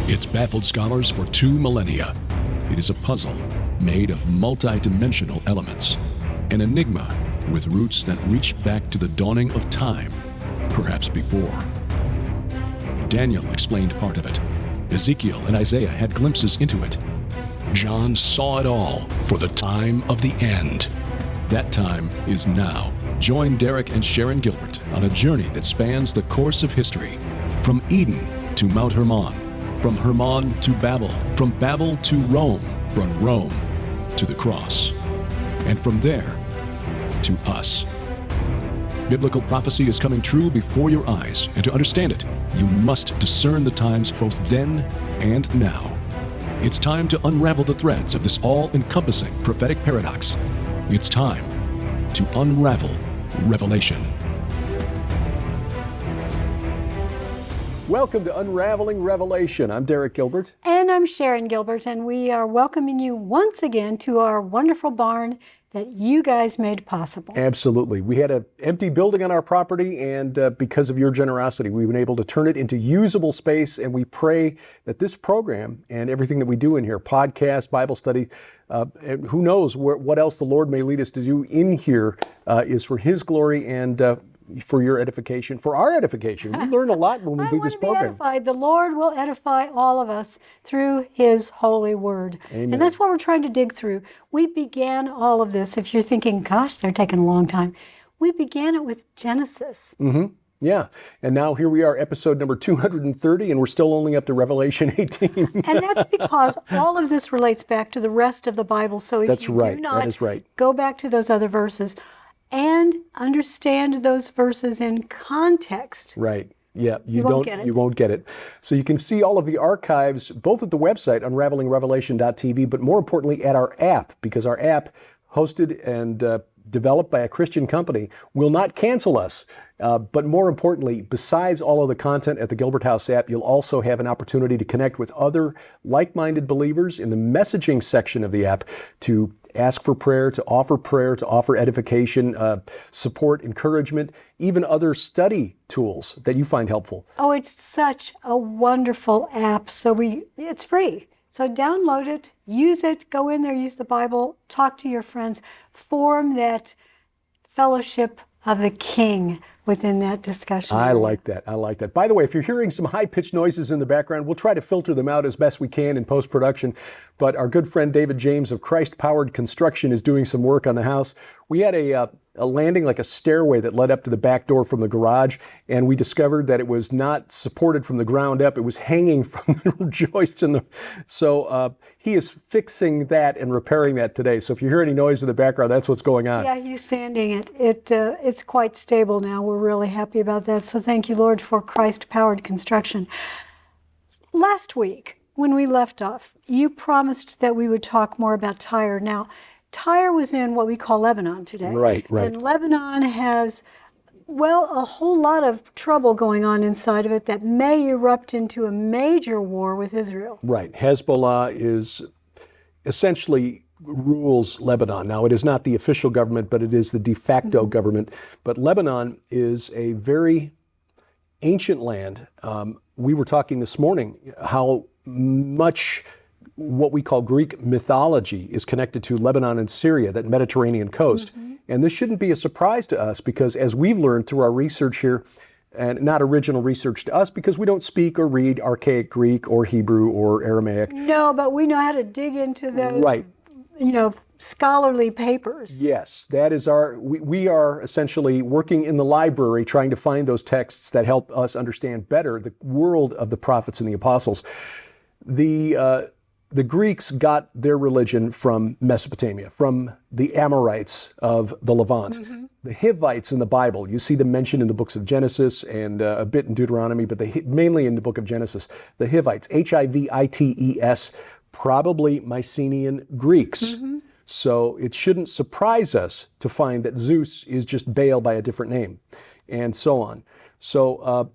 It's baffled scholars for 2 millennia. It is a puzzle made of multi-dimensional elements, an enigma with roots that reach back to the dawning of time, perhaps before. Daniel explained part of it. Ezekiel and Isaiah had glimpses into it. John saw it all for the time of the end. That time is now. Join Derek and Sharon Gilbert on a journey that spans the course of history, from Eden to Mount Hermon, from Hermon to Babel, from Babel to Rome, from Rome to the cross, and from there to us. Biblical prophecy is coming true before your eyes, and to understand it, you must discern the times both then and now. It's time to unravel the threads of this all-encompassing prophetic paradox. It's time to unravel Revelation. Welcome to Unraveling Revelation. I'm Derek Gilbert. And I'm Sharon Gilbert, and we are welcoming you once again to our wonderful barn that you guys made possible. Absolutely. We had an empty building on our property, and because of your generosity, we've been able to turn it into usable space, and we pray that this program and everything that we do in here, podcast, Bible study, and who knows what else the Lord may lead us to do in here is for His glory and for your edification, for our edification. We learn a lot when we do this program. Edified. The Lord will edify all of us through His holy word. Amen. And that's what we're trying to dig through. We began all of this, if you're thinking, gosh, they're taking a long time. We began it with Genesis. Mm-hmm. Yeah. And now here we are, episode number 230, and we're still only up to Revelation 18. And that's because all of this relates back to the rest of the Bible. So if That's you right. do not That is right. go back to those other verses and understand those verses in context. Right. Yeah, You won't get it. You won't get it. So you can see all of the archives, both at the website, unravelingrevelation.tv, but more importantly at our app, because our app, hosted and developed by a Christian company, will not cancel us. But more importantly, besides all of the content at the Gilbert House app, you'll also have an opportunity to connect with other like-minded believers in the messaging section of the app to ask for prayer, to offer edification, support, encouragement, even other study tools that you find helpful. Oh, it's such a wonderful app. So it's free. So download it, use it, go in there, use the Bible, talk to your friends, form that fellowship of the King within that discussion. I like that. I like that. By the way, if you're hearing some high-pitched noises in the background, we'll try to filter them out as best we can in post-production. But our good friend David James of Christ-Powered Construction is doing some work on the house. We had a landing, like a stairway that led up to the back door from the garage, and we discovered that it was not supported from the ground up. It was hanging from the joists. So he is fixing that and repairing that today. So if you hear any noise in the background, that's what's going on. Yeah, he's sanding it. It's quite stable now. We're really happy about that. So thank you, Lord, for Christ-Powered Construction. Last week, when we left off, you promised that we would talk more about Tyre. Now, Tyre was in what we call Lebanon today. Right. And Lebanon has, well, a whole lot of trouble going on inside of it that may erupt into a major war with Israel. Right. Hezbollah is essentially rules Lebanon. Now, it is not the official government, but it is the de facto government. But Lebanon is a very ancient land. We were talking this morning how much what we call Greek mythology is connected to Lebanon and Syria, that Mediterranean coast. And this shouldn't be a surprise to us because as we've learned through our research here, and not original research to us because we don't speak or read archaic Greek or Hebrew or Aramaic. No, but we know how to dig into those, scholarly papers. Yes, that is we are essentially working in the library trying to find those texts that help us understand better the world of the prophets and the apostles. The Greeks got their religion from Mesopotamia, from the Amorites of the Levant. The Hivites in the Bible, you see them mentioned in the books of Genesis and a bit in Deuteronomy, but mainly in the book of Genesis. The Hivites, Hivites, probably Mycenaean Greeks. So it shouldn't surprise us to find that Zeus is just Baal by a different name, and so on. So,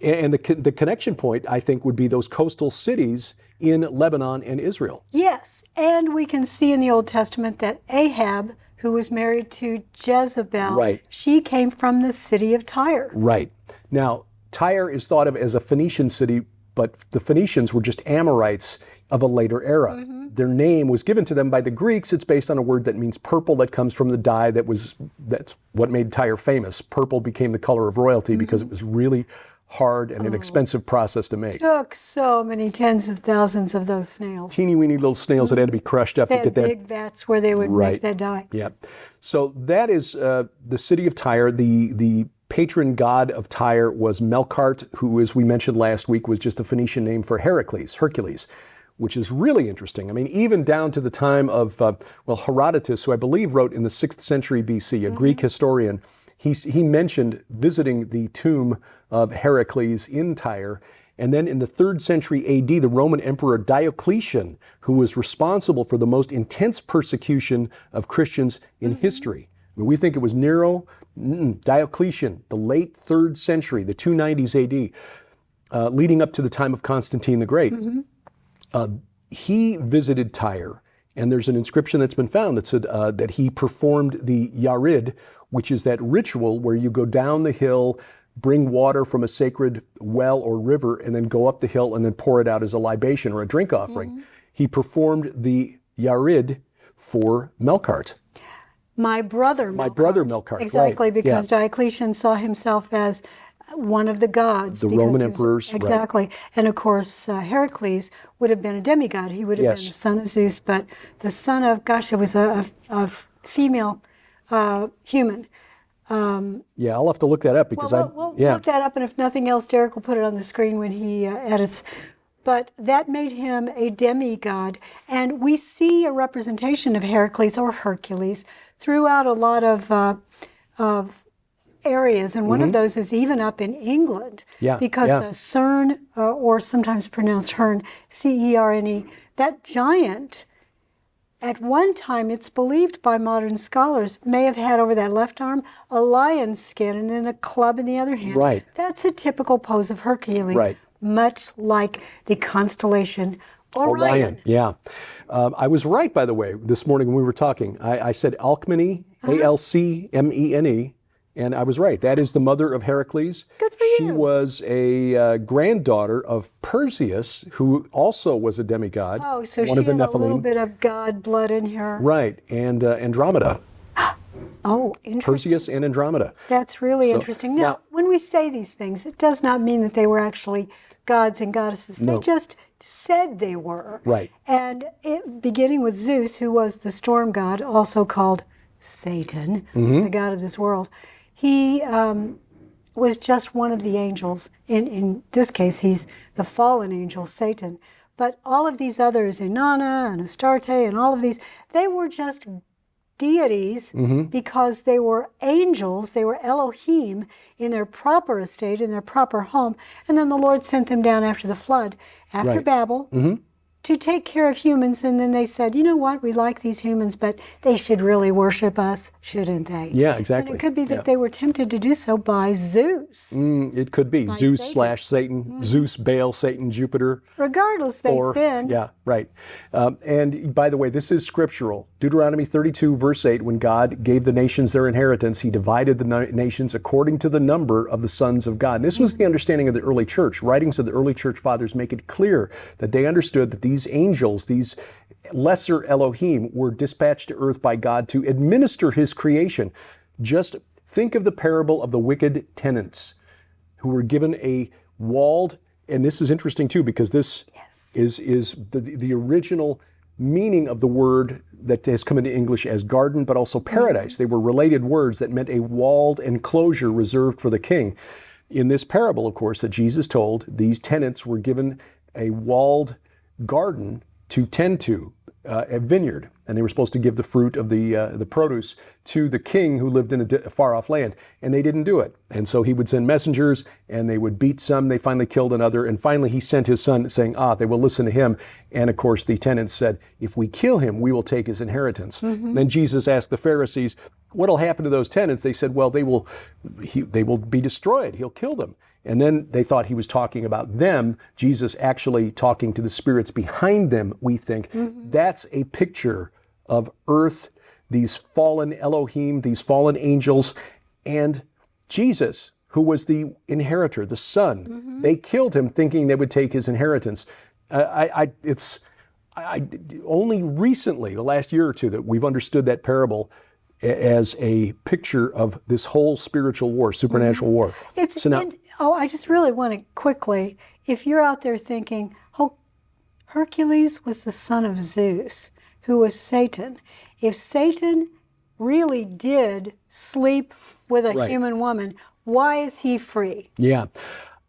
and the connection point, I think, would be those coastal cities in Lebanon and Israel. Yes, and we can see in the Old Testament that Ahab, who was married to Jezebel, she came from the city of Tyre. Right. Now, Tyre is thought of as a Phoenician city but the Phoenicians were just Amorites of a later era. Their name was given to them by the Greeks. It's based on a word that means purple, that comes from the dye that's what made Tyre famous. Purple became the color of royalty because it was really hard and an expensive process to make. Took so many tens of thousands of those snails. Teeny weeny little snails that had to be crushed up They to had get that. big vats where they would Right. make that dye. Yeah. So that is the city of Tyre. The patron god of Tyre was Melkart, who, as we mentioned last week, was just a Phoenician name for Hercules, which is really interesting. I mean, even down to the time of, Herodotus, who I believe wrote in the 6th century BC, a Greek historian, he mentioned visiting the tomb of Heracles in Tyre. And then in the 3rd century AD, the Roman Emperor Diocletian, who was responsible for the most intense persecution of Christians in history. I mean, we think it was Nero. Diocletian, the late 3rd century, the 290s AD, leading up to the time of Constantine the Great. He visited Tyre, and there's an inscription that's been found that said that he performed the Yarid, which is that ritual where you go down the hill, bring water from a sacred well or river, and then go up the hill and then pour it out as a libation or a drink offering. He performed the Yarid for Melkart. My brother Melkart. Exactly, right. because Diocletian saw himself as one of the gods. The because Roman he was- emperors. Exactly. And of course, Heracles would have been a demigod. He would have been the son of Zeus, but the son of, it was a female human. Yeah, I'll have to look that up because We'll look that up, and if nothing else, Derek will put it on the screen when he edits. But that made him a demigod, and we see a representation of Heracles or Hercules throughout a lot of areas, and one of those is even up in England, because the Cern, or sometimes pronounced Hern, C-E-R-N-E, that giant, at one time, it's believed by modern scholars, may have had over that left arm a lion's skin and then a club in the other hand. Right. That's a typical pose of Hercules, Right. much like the constellation Orion. Yeah. I was right, by the way, this morning when we were talking. I said Alcmene, A-L-C-M-E-N-E, and I was right. That is the mother of Heracles. Good for She you. was a granddaughter of Perseus, who also was a demigod. Oh, so one she of the had a Nephilim. little bit of god blood in her. Right, and Andromeda. Oh, interesting. Perseus and Andromeda. That's really So, interesting. Now, now- when we say these things, it does not mean that they were actually gods and goddesses. They No. just said they were. Right. And beginning with Zeus, who was the storm god, also called Satan, the god of this world, he was just one of the angels. In this case, he's the fallen angel, Satan. But all of these others, Inanna and Astarte and all of these, they were just deities because they were angels, they were Elohim in their proper estate, in their proper home. And then the Lord sent them down after the flood, after Right. Babel, to take care of humans. And then they said, you know what, we like these humans, but they should really worship us, shouldn't they? Yeah, exactly. And it could be that Yeah. they were tempted to do so by Zeus. It could be Zeus Satan. Satan, Zeus, Baal, Satan, Jupiter. Regardless, they Thor. sinned. Yeah, right. And by the way, this is scriptural. Deuteronomy 32, verse 8, when God gave the nations their inheritance, he divided the nations according to the number of the sons of God. And this was the understanding of the early church. Writings of the early church fathers make it clear that they understood that these angels, these lesser Elohim, were dispatched to earth by God to administer his creation. Just think of the parable of the wicked tenants who were given a walled, and this is interesting too, because this is the original meaning of the word that has come into English as garden, but also paradise. They were related words that meant a walled enclosure reserved for the king. In this parable, of course, that Jesus told, these tenants were given a walled garden to tend to, a vineyard, and they were supposed to give the fruit of the produce to the king who lived in a far-off land, and they didn't do it. And so he would send messengers, and they would beat some. They finally killed another, and finally he sent his son, saying, they will listen to him. And of course the tenants said, if we kill him, we will take his inheritance. Then Jesus asked the Pharisees, what'll happen to those tenants? They said, well, they will be destroyed. He'll kill them. And then they thought he was talking about them, Jesus actually talking to the spirits behind them, we think. That's a picture of earth, these fallen Elohim, these fallen angels, and Jesus, who was the inheritor, the son. They killed him thinking they would take his inheritance. Only recently, the last year or two, that we've understood that parable as a picture of this whole spiritual war, supernatural war. I just really want to quickly, if you're out there thinking, oh, Hercules was the son of Zeus, who was Satan. If Satan really did sleep with a human woman, why is he free? Yeah.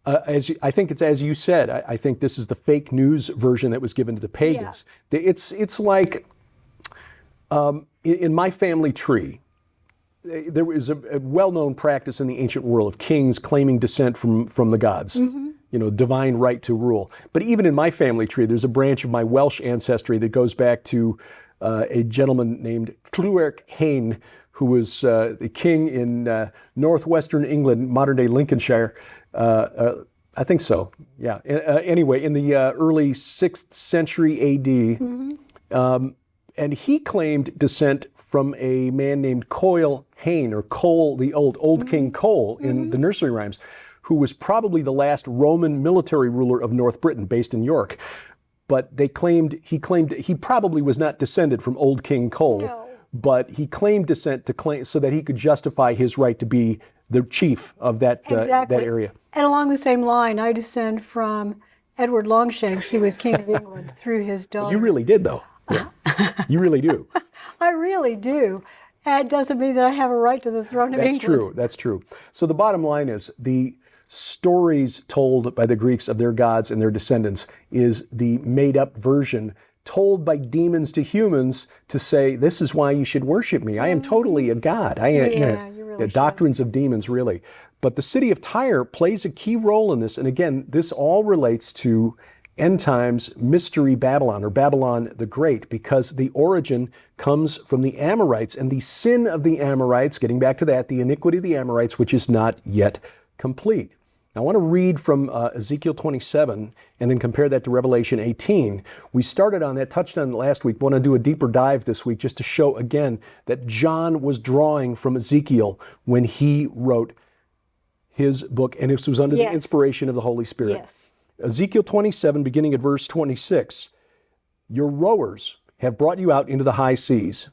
I think it's as you said. I think this is the fake news version that was given to the pagans. Yeah. It's like in my family tree, there was a well-known practice in the ancient world of kings claiming descent from the gods. Divine right to rule. But even in my family tree, there's a branch of my Welsh ancestry that goes back to a gentleman named Clearest, who was the king in northwestern England, modern-day Lincolnshire. I think so, yeah. Anyway, in the early 6th century A.D., and he claimed descent from a man named Coil Hayne, or Cole, the old King Cole in the nursery rhymes, who was probably the last Roman military ruler of North Britain, based in York. But he claimed he probably was not descended from old King Cole. No. But he claimed descent so that he could justify his right to be the chief of that that area. And along the same line, I descend from Edward Longshanks, who was King of England, through his daughter. You really did, though. Yeah. You really do. I really do. It doesn't mean that I have a right to the throne of England. That's true. That's true. So the bottom line is the stories told by the Greeks of their gods and their descendants is the made-up version told by demons to humans to say, this is why you should worship me. I am totally a god. You really doctrines of demons, really. But the city of Tyre plays a key role in this. And again, this all relates to end times mystery Babylon, or Babylon the Great, because the origin comes from the Amorites and the sin of the Amorites, getting back to that, the iniquity of the Amorites, which is not yet complete. Now, I want to read from Ezekiel 27 and then compare that to Revelation 18. We started on that, touched on it last week. I want to do a deeper dive this week just to show again that John was drawing from Ezekiel when he wrote his book, and this was under the inspiration of the Holy Spirit. Yes. Ezekiel 27, beginning at verse 26. Your rowers have brought you out into the high seas.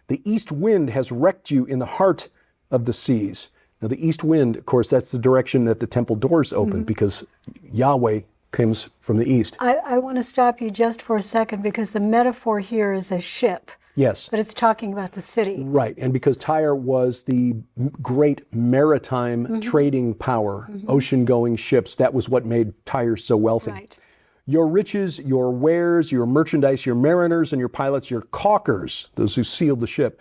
The east wind has wrecked you in the heart of the seas. Now, the east wind, of course, that's the direction that the temple doors open, because Yahweh comes from the east. I want to stop you just for a second, because the metaphor here is a ship. Yes. But it's talking about the city. Right, and because Tyre was the great maritime trading power, ocean-going ships, that was what made Tyre so wealthy. Right. Your riches, your wares, your merchandise, your mariners and your pilots, your caulkers, those who sealed the ship,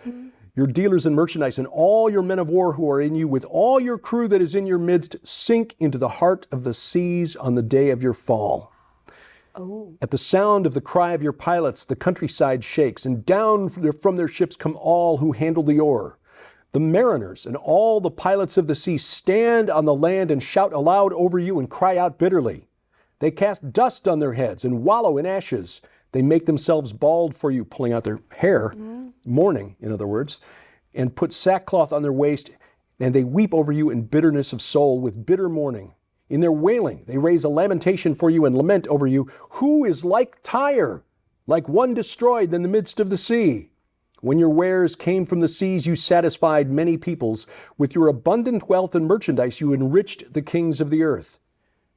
your dealers in merchandise, and all your men of war who are in you, with all your crew that is in your midst, sink into the heart of the seas on the day of your fall. Oh. At the sound of the cry of your pilots, the countryside shakes, and down from their ships come all who handle the oar. The mariners and all the pilots of the sea stand on the land and shout aloud over you and cry out bitterly. They cast dust on their heads and wallow in ashes. They make themselves bald for you, pulling out their hair, mourning, in other words, and put sackcloth on their waist, and they weep over you in bitterness of soul with bitter mourning. In their wailing, they raise a lamentation for you and lament over you. Who is like Tyre, like one destroyed in the midst of the sea? When your wares came from the seas, you satisfied many peoples. With your abundant wealth and merchandise, you enriched the kings of the earth.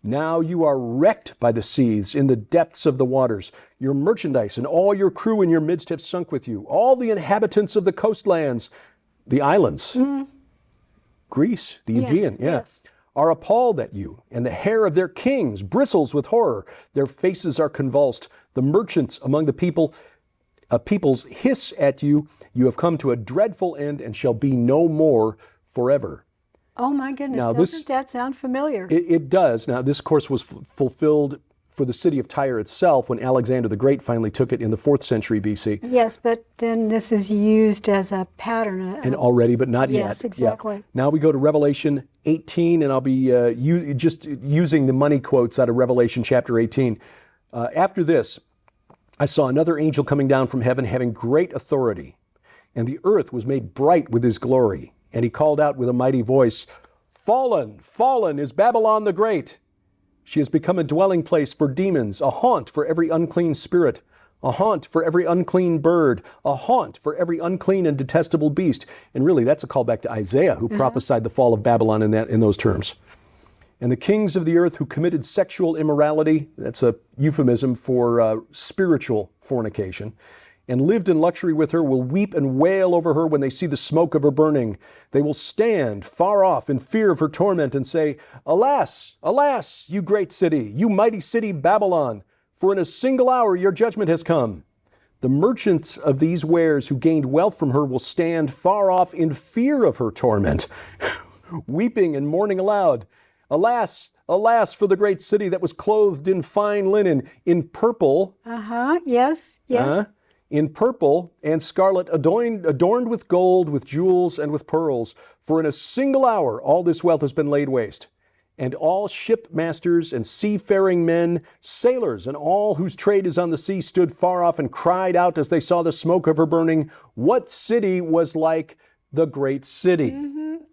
Now you are wrecked by the seas in the depths of the waters. Your merchandise and all your crew in your midst have sunk with you. All the inhabitants of the coastlands, the islands, Greece, the Aegean, are appalled at you, and the hair of their kings bristles with horror. Their faces are convulsed. The merchants among the peoples hiss at you. You have come to a dreadful end and shall be no more forever. Oh my goodness, now, doesn't that sound familiar? It does. Now, this, of course, was fulfilled for the city of Tyre itself when Alexander the Great finally took it in the 4th century BC. Yes, but then this is used as a pattern. And already, but not yet. Yes, exactly. Yeah. Now we go to Revelation 18, and I'll be just using the money quotes out of Revelation chapter 18. After this, I saw another angel coming down from heaven, having great authority, and the earth was made bright with his glory. And he called out with a mighty voice, Fallen, fallen is Babylon the Great. She has become a dwelling place for demons, a haunt for every unclean spirit, a haunt for every unclean bird, a haunt for every unclean and detestable beast. And really, that's a callback to Isaiah, who prophesied the fall of Babylon in those terms. And the kings of the earth who committed sexual immorality, that's a euphemism for spiritual fornication, and lived in luxury with her will weep and wail over her when they see the smoke of her burning. They will stand far off in fear of her torment and say, Alas, alas, you great city, you mighty city Babylon, for in a single hour your judgment has come. The merchants of these wares who gained wealth from her will stand far off in fear of her torment, weeping and mourning aloud. Alas, alas, for the great city that was clothed in fine linen, in purple. Yes, yes. In purple and scarlet, adorned with gold, with jewels, and with pearls. For in a single hour all this wealth has been laid waste. And all shipmasters and seafaring men, sailors, and all whose trade is on the sea stood far off and cried out as they saw the smoke of her burning, What city was like the great city?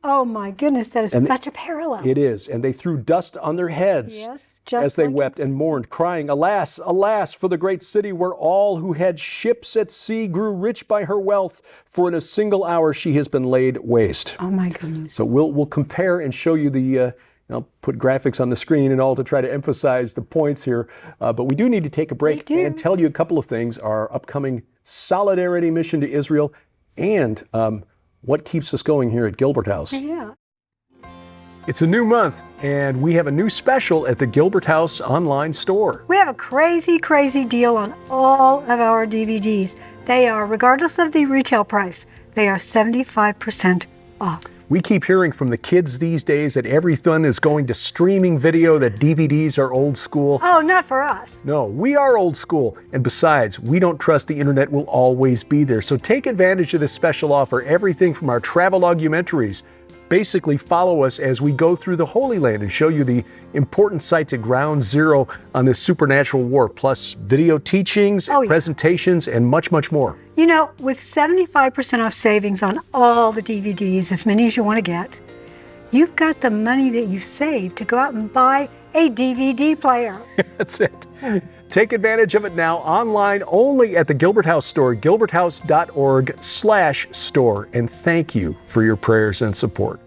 Oh my goodness, that is such a parallel. It is. And they threw dust on their heads as they wept and mourned, crying, Alas, alas, for the great city where all who had ships at sea grew rich by her wealth, for in a single hour she has been laid waste. Oh my goodness. So we'll compare and show you the, I'll put graphics on the screen and all to try to emphasize the points here. But we do need to take a break and tell you a couple of things, our upcoming solidarity mission to Israel and what keeps us going here at Gilbert House. Yeah. It's a new month, and we have a new special at the Gilbert House online store. We have a crazy, crazy deal on all of our DVDs. They are, regardless of the retail price, they are 75% off. We keep hearing from the kids these days that everything is going to streaming video, that DVDs are old school. Oh, not for us. No, we are old school. And besides, we don't trust the internet will always be there. So take advantage of this special offer. Everything from our travel documentaries. Basically follow us as we go through the Holy Land and show you the important sites at ground zero on this supernatural war, plus video teachings, presentations, and much, much more. You know, with 75% off savings on all the DVDs, as many as you want to get, you've got the money that you saved to go out and buy a DVD player. That's it. Take advantage of it now online only at the Gilbert House store, gilberthouse.org/store. And thank you for your prayers and support.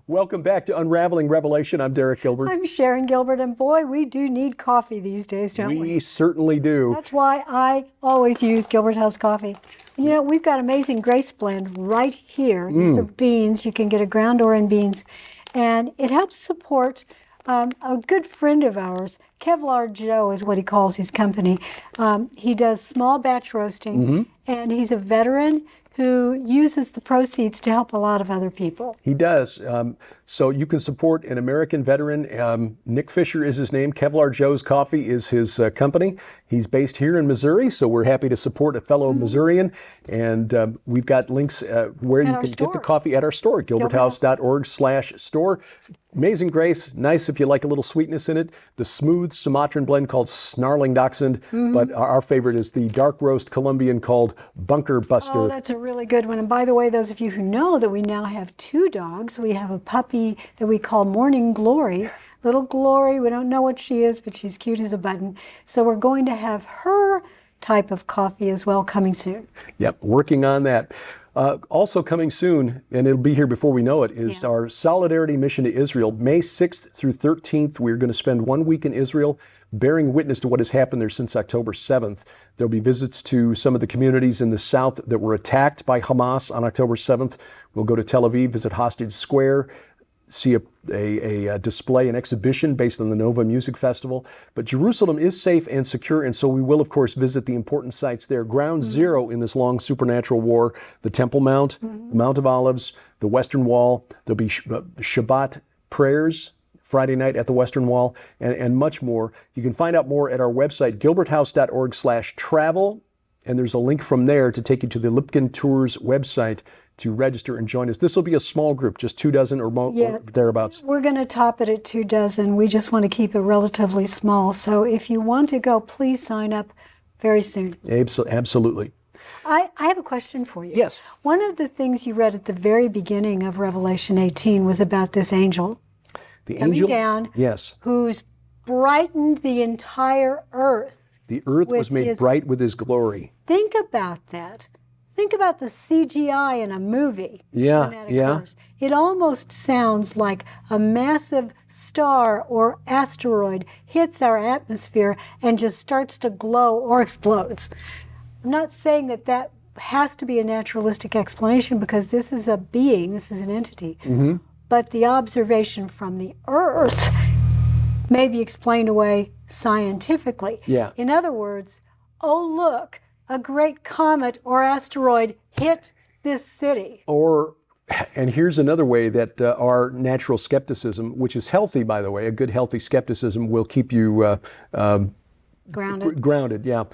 Welcome back to Unraveling Revelation. I'm Derek Gilbert. I'm Sharon Gilbert, and boy, we do need coffee these days, don't we? We certainly do. That's why I always use Gilbert House coffee. And you know, we've got Amazing Grace blend right here. These are beans. You can get a ground or in beans. And it helps support a good friend of ours, Kevlar Joe is what he calls his company. He does small batch roasting, and he's a veteran who uses the proceeds to help a lot of other people. He does. So you can support an American veteran. Nick Fisher is his name. Kevlar Joe's Coffee is his company. He's based here in Missouri, so we're happy to support a fellow Missourian. And we've got links where you can get the coffee at our store, gilberthouse.org/store. Amazing Grace, nice if you like a little sweetness in it. The smooth Sumatran blend called Snarling Dachshund, but our favorite is the dark roast Colombian called Bunker Buster. Oh, that's a really good one. And by the way, those of you who know that we now have 2 dogs, we have a puppy that we call Morning Glory. Little Glory, we don't know what she is, but she's cute as a button. So we're going to have her type of coffee as well coming soon. Yep, working on that. Also coming soon, and it'll be here before we know it, is our Solidarity Mission to Israel. May 6th through 13th, we're going to spend 1 week in Israel, bearing witness to what has happened there since October 7th. There'll be visits to some of the communities in the south that were attacked by Hamas on October 7th. We'll go to Tel Aviv, visit Hostage Square, see a display, an exhibition based on the Nova Music Festival. But Jerusalem is safe and secure, and so we will, of course, visit the important sites there. Ground zero in this long supernatural war, the Temple Mount, the Mount of Olives, the Western Wall. There'll be Shabbat prayers Friday night at the Western Wall, and much more. You can find out more at our website, gilberthouse.org/travel, and there's a link from there to take you to the Lipkin Tours website to register and join us. This will be a small group, just 24 or more, or thereabouts. We're going to top it at 24. We just want to keep it relatively small. So if you want to go, please sign up very soon. Absolutely. I have a question for you. Yes. One of the things you read at the very beginning of Revelation 18 was about this angel The coming angel, down, yes. who's brightened the entire earth. The earth was with made his- bright with his glory. Think about that. Think about the CGI in a movie Yeah, when that yeah. occurs. It almost sounds like a massive star or asteroid hits our atmosphere and just starts to glow or explodes. I'm not saying that that has to be a naturalistic explanation, because this is a being, this is an entity. Mm-hmm. But the observation from the Earth may be explained away scientifically. Yeah. In other words, oh look, a great comet or asteroid hit this city. Or, and here's another way that our natural skepticism, which is healthy, by the way, a good healthy skepticism will keep you Grounded. yeah,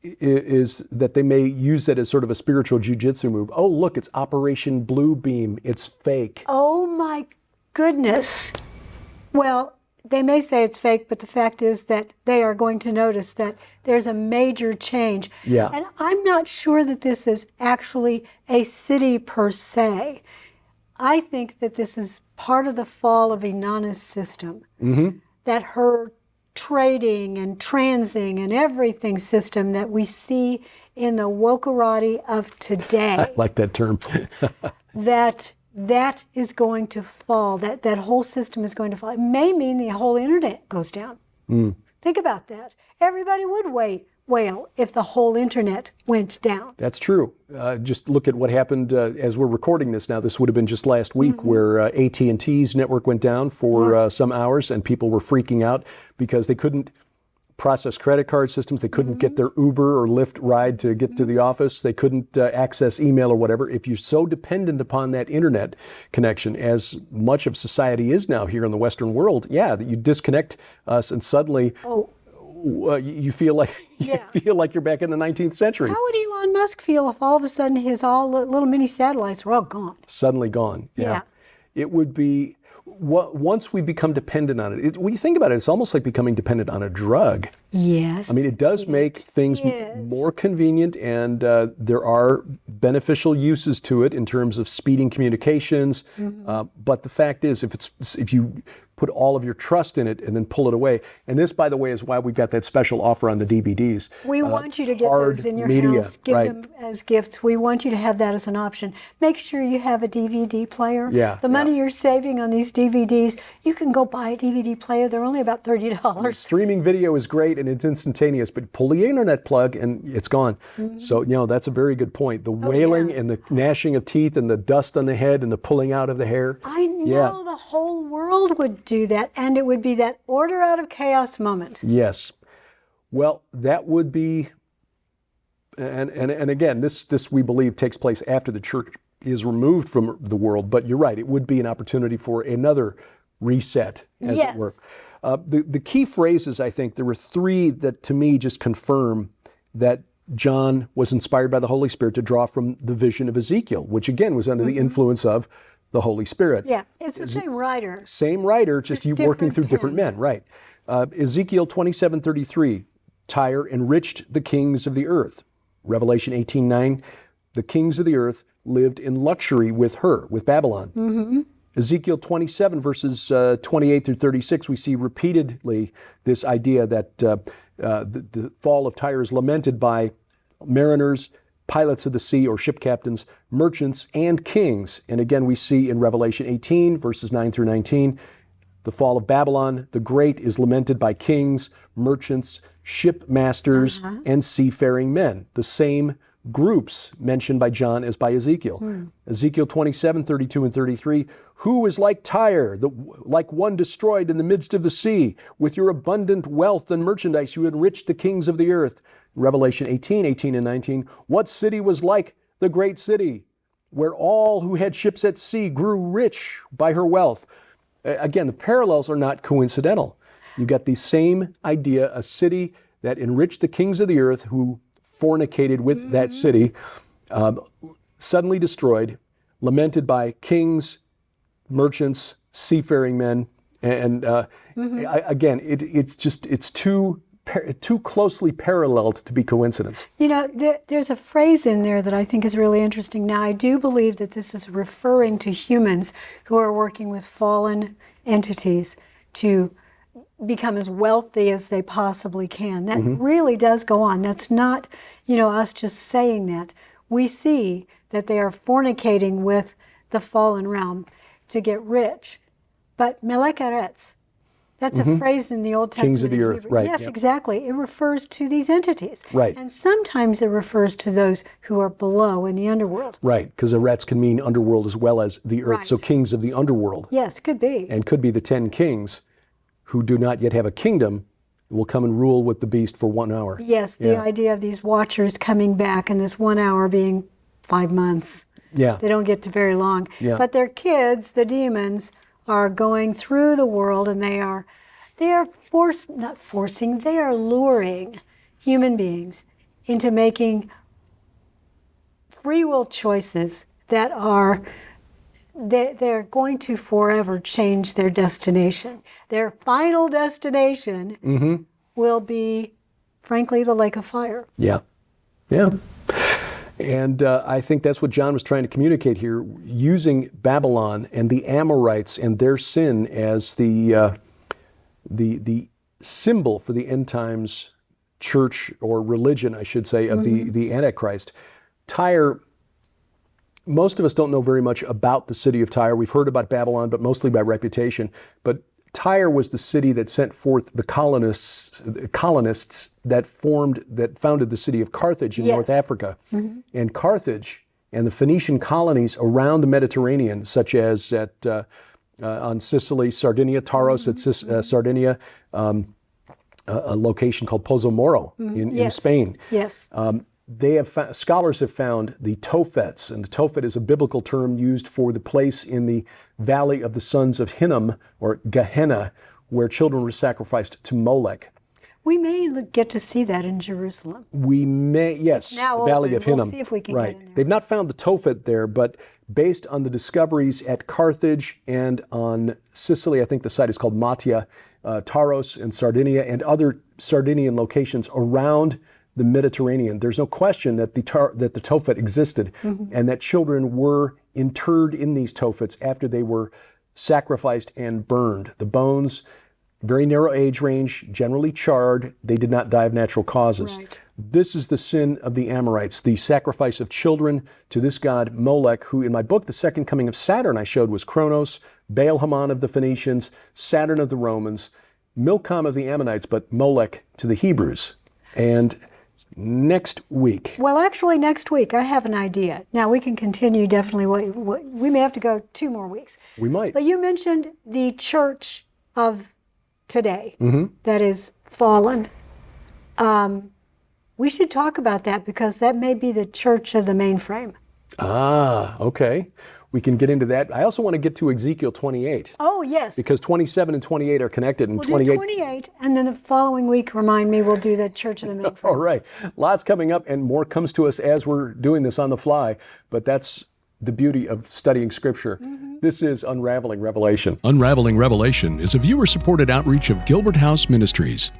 is that they may use that as sort of a spiritual jujitsu move. Oh, look, it's Operation Blue Beam. It's fake. Oh my goodness. Well, they may say it's fake, but the fact is that they are going to notice that there's a major change. Yeah. And I'm not sure that this is actually a city per se. I think that this is part of the fall of Inanna's system. Mm-hmm. That her trading and transing and everything system that we see in the wokerati of today. I like that term. that is going to fall. That whole system is going to fall. It may mean the whole internet goes down. Think about that. Everybody would wail if the whole internet went down. That's true. Just look at what happened as we're recording this now. This would have been just last week, where AT&T's network went down for some hours, and people were freaking out because they couldn't process credit card systems. They couldn't get their Uber or Lyft ride to get to the office. They couldn't access email or whatever. If you're so dependent upon that internet connection, as much of society is now here in the Western world, yeah, you disconnect us and suddenly you feel like you're back in the 19th century. How would Elon Musk feel if all of a sudden his little mini satellites were all gone? Suddenly gone. Yeah. It would be, once we become dependent on it, when you think about it, it's almost like becoming dependent on a drug. Yes. I mean, it does make things more convenient, and there are beneficial uses to it in terms of speeding communications. But the fact is, if you put all of your trust in it and then pull it away, and this, by the way, is why we've got that special offer on the DVDs. We want you to get hard those in your media, house, give them as gifts. We want you to have that as an option. Make sure you have a DVD player. Yeah, the money you're saving on these DVDs, you can go buy a DVD player. They're only about $30. Streaming video is great and it's instantaneous, but pull the internet plug and it's gone. So, that's a very good point. The wailing and the gnashing of teeth and the dust on the head and the pulling out of the hair. I know the whole world would do that, and it would be that order out of chaos moment. Yes. Well, that would be, and again, this we believe takes place after the church is removed from the world, but you're right, it would be an opportunity for another reset, as it were. The key phrases, I think, there were three that to me just confirm that John was inspired by the Holy Spirit to draw from the vision of Ezekiel, which again was under the influence of the Holy Spirit. Yeah, it's the same writer. Same writer, just you working through different men, right. Ezekiel 27:33, Tyre enriched the kings of the earth. Revelation 18:9, the kings of the earth lived in luxury with her, with Babylon. Ezekiel 27 verses 28 through 36, we see repeatedly this idea that the fall of Tyre is lamented by mariners, pilots of the sea or ship captains, merchants, and kings. And again, we see in Revelation 18 verses 9 through 19, the fall of Babylon the Great is lamented by kings, merchants, ship masters, and seafaring men. The same groups mentioned by John as by Ezekiel. Ezekiel 27:32 and 33, who is like Tyre, like one destroyed in the midst of the sea? With your abundant wealth and merchandise you enriched the kings of the earth. Revelation 18:18 and 19, what city was like the great city, where all who had ships at sea grew rich by her wealth? Again, the parallels are not coincidental. You got the same idea, a city that enriched the kings of the earth who fornicated with that city, suddenly destroyed, lamented by kings, merchants, seafaring men, and again, it's too too closely paralleled to be coincidence. You know, there's a phrase in there that I think is really interesting. Now, I do believe that this is referring to humans who are working with fallen entities to become as wealthy as they possibly can. That really does go on. That's not, us just saying that. We see that they are fornicating with the fallen realm to get rich. But melech eretz, that's a phrase in the Old Testament. Kings of the earth, Hebrew. right. Yes, Yep. exactly. It refers to these entities. Right. And sometimes it refers to those who are below in the underworld. Right, because eretz can mean underworld as well as the earth. Right. So kings of the underworld. Yes, could be. And could be the 10 kings who do not yet have a kingdom will come and rule with the beast for 1 hour. Yes, the idea of these watchers coming back and this 1 hour being 5 months. Yeah. They don't get to very long. Yeah. But their kids, the demons, are going through the world, and they are luring human beings into making free will choices that are, they're going to forever change their destination. Their final destination will be, frankly, the lake of fire. Yeah. Yeah. And I think that's what John was trying to communicate here, using Babylon and the Amorites and their sin as the symbol for the end times church, or religion, I should say, of the Antichrist. Tyre, most of us don't know very much about the city of Tyre. We've heard about Babylon, but mostly by reputation. But Tyre was the city that sent forth the colonists that founded the city of Carthage in North Africa. And Carthage and the Phoenician colonies around the Mediterranean, such as on Sicily, Sardinia, Taros at Sardinia, a location called Pozo Moro in Spain. Yes. Scholars have found the Tophets, and the Tophet is a biblical term used for the place in the valley of the sons of Hinnom, or Gehenna, where children were sacrificed to Molech. We may get to see that in Jerusalem. We may, yes, the now valley open. of Hinnom. We'll see if we can right. get in there. They've not found the Tophet there, but based on the discoveries at Carthage and on Sicily, I think the site is called Matia, Taros and Sardinia, and other Sardinian locations around the Mediterranean, there's no question that the Tophet existed, and that children were interred in these Tophets after they were sacrificed and burned. The bones, very narrow age range, generally charred. They did not die of natural causes. Right. This is the sin of the Amorites, the sacrifice of children to this god Molech, who in my book, The Second Coming of Saturn, I showed was Kronos, Baal-Hamon of the Phoenicians, Saturn of the Romans, Milcom of the Ammonites, but Molech to the Hebrews. And next week. Well, actually, next week, I have an idea. Now, we can continue definitely. We may have to go 2 more weeks. We might. But you mentioned the church of today that is fallen. We should talk about that, because that may be the church of the mainframe. Ah, okay. We can get into that. I also want to get to Ezekiel 28. Oh, yes. Because 27 and 28 are connected. And We'll do 28, and then the following week, remind me, we'll do the church of the mainframe. All right. Lots coming up, and more comes to us as we're doing this on the fly. But that's the beauty of studying Scripture. This is Unraveling Revelation. Unraveling Revelation is a viewer-supported outreach of Gilbert House Ministries.